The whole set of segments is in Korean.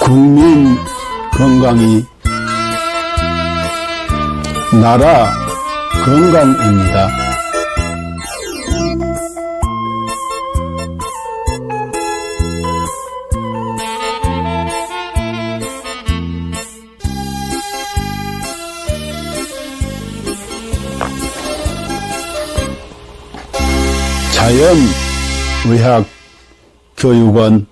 국민 건강이 나라 건강입니다. 자연의학교육원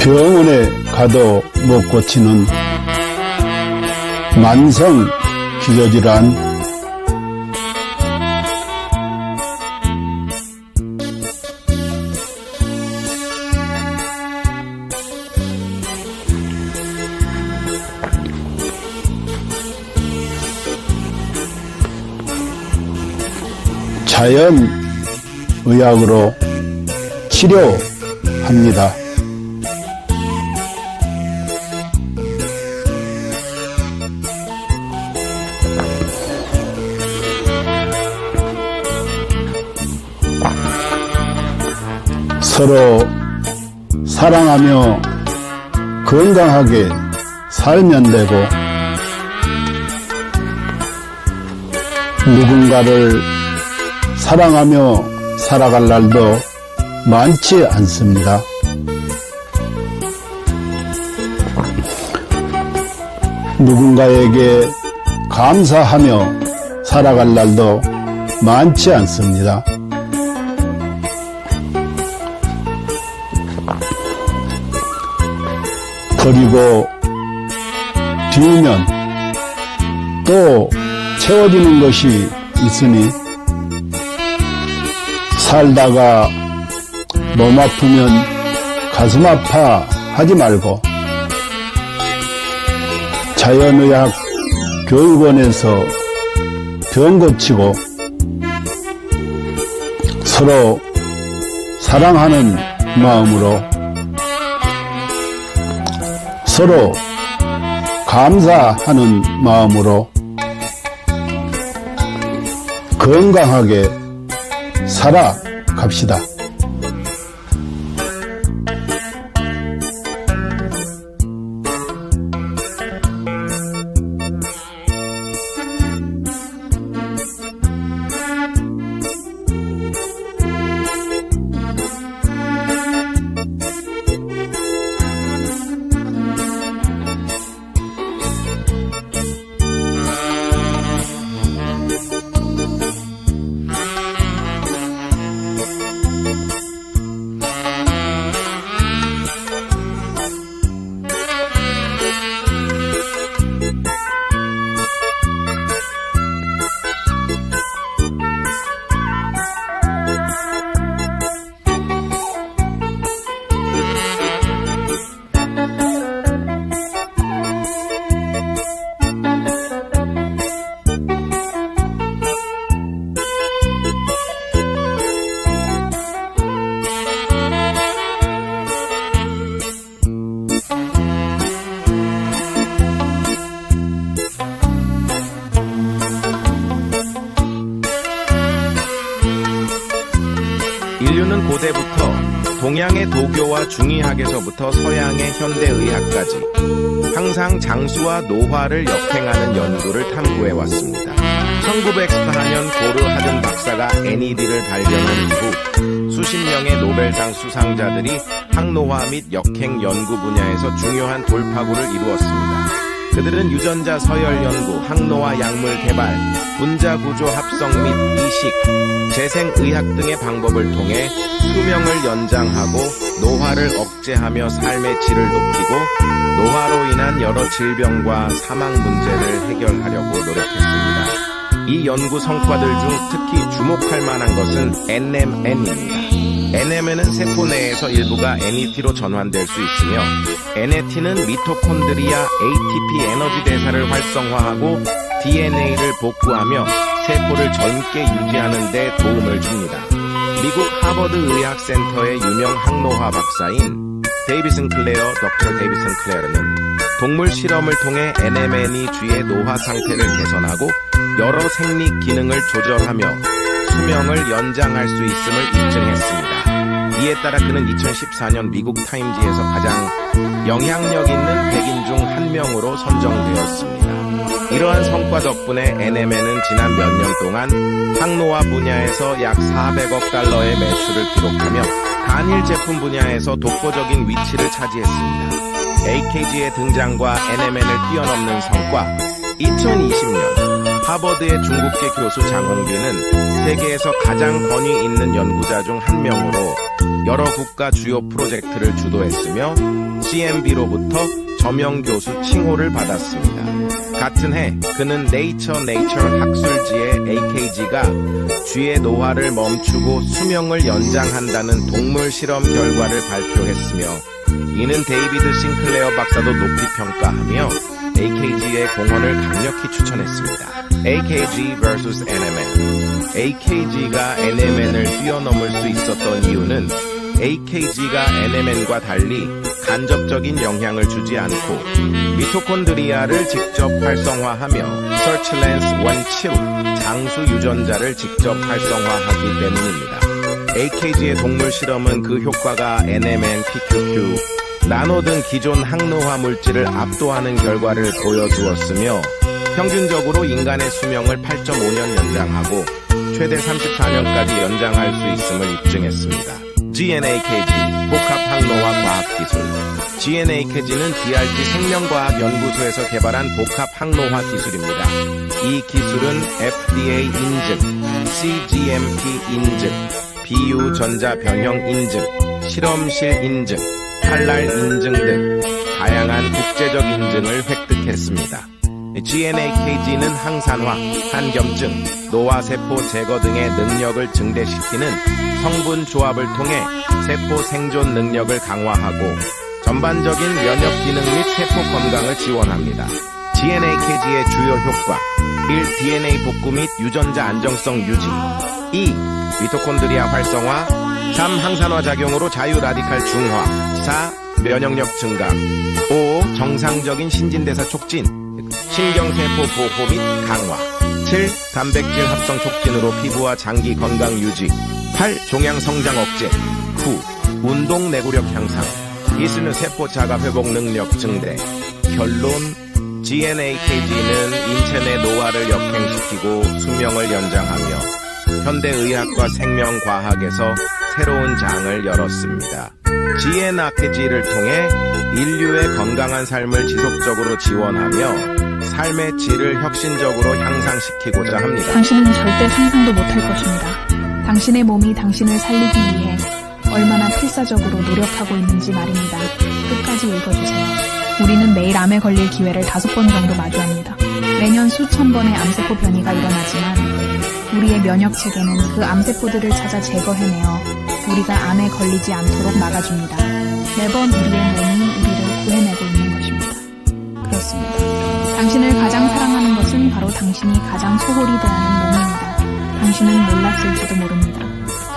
병원에 가도 못 고치는 만성 기저질환, 자연의학으로 치료합니다. 서로 사랑하며 건강하게 살면 되고, 누군가를 사랑하며 살아갈 날도 많지 않습니다. 누군가에게 감사하며 살아갈 날도 많지 않습니다. 그리고 비우면 또 채워지는 것이 있으니, 살다가 몸 아프면 가슴 아파 하지 말고 자연의학 교육원에서 병 고치고 서로 사랑하는 마음으로, 서로 감사하는 마음으로 건강하게 살아갑시다. 인류는 고대부터 동양의 도교와 중의학에서부터 서양의 현대의학까지 항상 장수와 노화를 역행하는 연구를 탐구해왔습니다. 1914년 고르 하든 박사가 NAD를 발견한 이후 수십 명의 노벨상 수상자들이 항노화 및 역행 연구 분야에서 중요한 돌파구를 이루었습니다. 그들은 유전자 서열 연구, 항노화 약물 개발, 분자 구조 합성 및 이식, 재생의학 등의 방법을 통해 수명을 연장하고 노화를 억제하며 삶의 질을 높이고 노화로 인한 여러 질병과 사망 문제를 해결하려고 노력했습니다. 이 연구 성과들 중 특히 주목할 만한 것은 NMN입니다. NMN은 세포 내에서 일부가 NET로 전환될 수 있으며, NAT는 미토콘드리아 ATP 에너지 대사를 활성화하고 DNA를 복구하며 세포를 젊게 유지하는 데 도움을 줍니다. 미국 하버드 의학센터의 유명 항노화 박사인 데이비 싱클레어, 덕터 데이비 싱클레어는 동물 실험을 통해 NMN이 쥐의 노화 상태를 개선하고 여러 생리 기능을 조절하며 수명을 연장할 수 있음을 입증했습니다. 이에 따라 그는 2014년 미국 타임지에서 가장 영향력 있는 100인 중 한 명으로 선정되었습니다. 이러한 성과 덕분에 NMN은 지난 몇 년 동안 항노화 분야에서 약 400억 달러의 매출을 기록하며 단일 제품 분야에서 독보적인 위치를 차지했습니다. AKG의 등장과 NMN을 뛰어넘는 성과. 2020년 하버드의 중국계 교수 장홍빈은 세계에서 가장 권위 있는 연구자 중 한 명으로 여러 국가 주요 프로젝트를 주도했으며 CMB로부터 저명 교수 칭호를 받았습니다. 같은 해 그는 네이처 학술지에 AKG가 쥐의 노화를 멈추고 수명을 연장한다는 동물 실험 결과를 발표했으며 이는 데이비드 싱클레어 박사도 높이 평가하며 AKG의 공헌을 강력히 추천했습니다. AKG vs NMN. AKG가 NMN을 뛰어넘을 수 있었던 이유는 AKG가 NMN과 달리 간접적인 영향을 주지 않고 미토콘드리아를 직접 활성화하며 서치랜스 원치로 장수 유전자를 직접 활성화하기 때문입니다. AKG의 동물 실험은 그 효과가 NMN, PQQ, 나노 등 기존 항노화 물질을 압도하는 결과를 보여주었으며 평균적으로 인간의 수명을 8.5년 연장하고 최대 34년까지 연장할 수 있음을 입증했습니다. GNAKG, 복합항노화 과학기술. GNAKG는 DRG 생명과학연구소에서 개발한 복합항노화 기술입니다. 이 기술은 FDA 인증, CGMP 인증, 비유전자 변형 인증, 실험실 인증, 할랄 인증 등 다양한 국제적 인증을 획득했습니다. GNAKG는 항산화, 한겸증, 노화세포 제거 등의 능력을 증대시키는 성분 조합을 통해 세포 생존 능력을 강화하고 전반적인 면역 기능 및 세포 건강을 지원합니다. GNAKG의 주요 효과 1. DNA 복구 및 유전자 안정성 유지 2. 미토콘드리아 활성화 3. 항산화 작용으로 자유 라디칼 중화 4. 면역력 증가 5. 정상적인 신진대사 촉진 신경세포 보호 및 강화 7. 단백질 합성 촉진으로 피부와 장기 건강 유지 8. 종양 성장 억제 9. 운동 내구력 향상 이스는 세포 자가 회복 능력 증대 결론 GNAKG는 인체 내 노화를 역행시키고 수명을 연장하며 현대의학과 생명과학에서 새로운 장을 열었습니다. GNAKG를 통해 인류의 건강한 삶을 지속적으로 지원하며 삶의 질을 혁신적으로 향상시키고자 합니다. 당신은 절대 상상도 못할 것입니다. 당신의 몸이 당신을 살리기 위해 얼마나 필사적으로 노력하고 있는지 말입니다. 끝까지 읽어주세요. 우리는 매일 암에 걸릴 기회를 5번 정도 마주합니다. 매년 수천 번의 암세포 변이가 일어나지만 우리의 면역체계는 그 암세포들을 찾아 제거해내어 우리가 암에 걸리지 않도록 막아줍니다. 매번 우리의 몸이 우리를 구해내고 있는 것입니다. 그렇습니다. 당신을 가장 사랑하는 것은 바로 당신이 가장 소홀히 대하는 몸입니다. 당신은 몰랐을지도 모릅니다.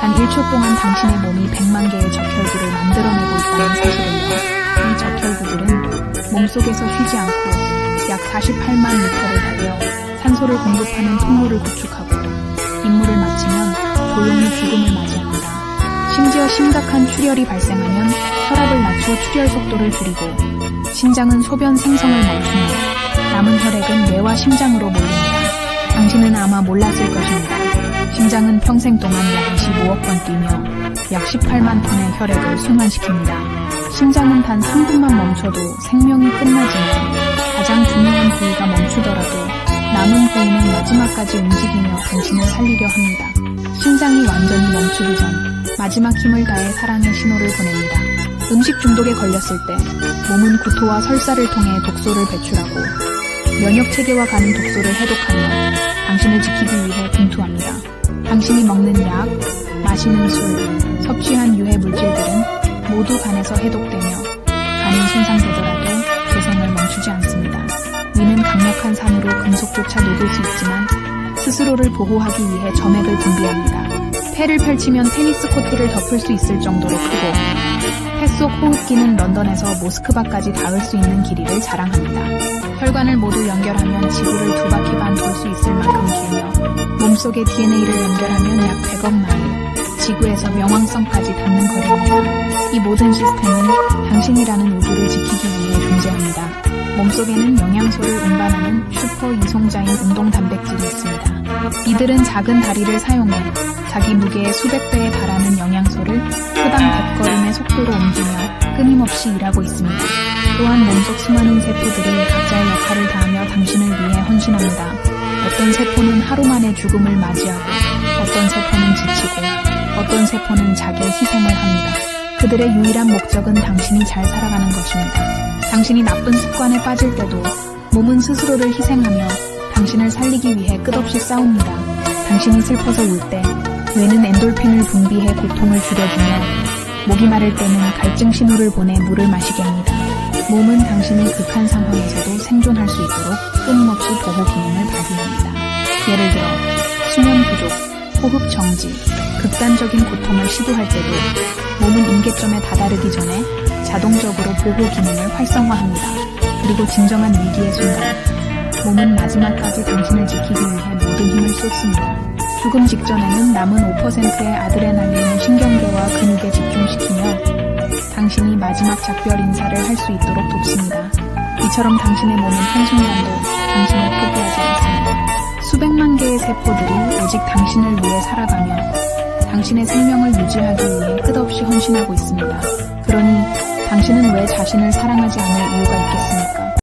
단 1초 동안 당신의 몸이 100만 개의 적혈구를 만들어내고 있다는 사실을요. 이 적혈구들은 몸속에서 쉬지 않고 약 48만 미터를 달려 산소를 공급하는 통로를 구축하고 임무를 마치면 조용히 죽음을 맞이합니다. 심지어 심각한 출혈이 발생하면 혈압을 낮춰 출혈 속도를 줄이고 심장은 소변 생성을 멈추며 남은 혈액은 뇌와 심장으로 몰립니다. 당신은 아마 몰랐을 것입니다. 심장은 평생 동안 약 25억 번 뛰며 약 18만 톤의 혈액을 순환시킵니다. 심장은 단 3분만 멈춰도 생명이 끝나지만 가장 중요한 부위가 멈추더라도 남은 부위는 마지막까지 움직이며 당신을 살리려 합니다. 심장이 완전히 멈추기 전 마지막 힘을 다해 사랑의 신호를 보냅니다. 음식 중독에 걸렸을 때 몸은 구토와 설사를 통해 독소를 배출하고 면역체계와 가는 독소를 해독하며 당신을 지키기 위해 분투합니다. 당신이 먹는 약, 마시는 술, 섭취한 유해 물질들은 모두 간에서 해독되며 간이 손상되더라도 재생을 멈추지 않습니다. 위는 강력한 산으로 금속조차 녹일 수 있지만 스스로를 보호하기 위해 점액을 분비합니다. 해를 펼치면 테니스 코트를 덮을 수 있을 정도로 크고 폐 속 호흡기는 런던에서 모스크바까지 닿을 수 있는 길이를 자랑합니다. 혈관을 모두 연결하면 지구를 2바퀴 반 돌 수 있을 만큼 길며 몸속의 DNA를 연결하면 약 100억 마일, 지구에서 명왕성까지 닿는 거리입니다. 이 모든 시스템은 당신이라는 우주를 지키기 위해 존재합니다. 몸속에는 영양소를 운반하는 슈퍼 이송자인 운동 단백질이 있습니다. 이들은 작은 다리를 사용해 자기 무게의 수백 배에 달하는 영양소를 해당 100걸음의 속도로 옮기며 끊임없이 일하고 있습니다. 또한 몸속 수많은 세포들이 각자의 역할을 다하며 당신을 위해 헌신합니다. 어떤 세포는 하루 만에 죽음을 맞이하고 어떤 세포는 지치고 어떤 세포는 자기의 희생을 합니다. 그들의 유일한 목적은 당신이 잘 살아가는 것입니다. 당신이 나쁜 습관에 빠질 때도 몸은 스스로를 희생하며 당신을 살리기 위해 끝없이 싸웁니다. 당신이 슬퍼서 울 때 뇌는 엔돌핀을 분비해 고통을 줄여주며 목이 마를 때는 갈증 신호를 보내 물을 마시게 합니다. 몸은 당신이 극한 상황에서도 생존할 수 있도록 끊임없이 보호 기능을 발휘합니다. 예를 들어 수면 부족, 호흡 정지, 극단적인 고통을 시도할 때도 몸은 임계점에 다다르기 전에 자동적으로 보호 기능을 활성화합니다. 그리고 진정한 위기의 순간, 몸은 마지막까지 당신을 지키기 위해 모든 힘을 쏟습니다. 죽음 직전에는 남은 5%의 아드레날린을 신경계와 근육에 집중시키며 당신이 마지막 작별 인사를 할 수 있도록 돕습니다. 이처럼 당신의 몸은 한순간도 당신을 포기하지 않습니다. 수백만 개의 세포들이 오직 당신을 위해 살아가며 당신의 생명을 유지하기 위해 끝없이 헌신하고 있습니다. 그러니 당신은 왜 자신을 사랑하지 않을 이유가 있겠습니까?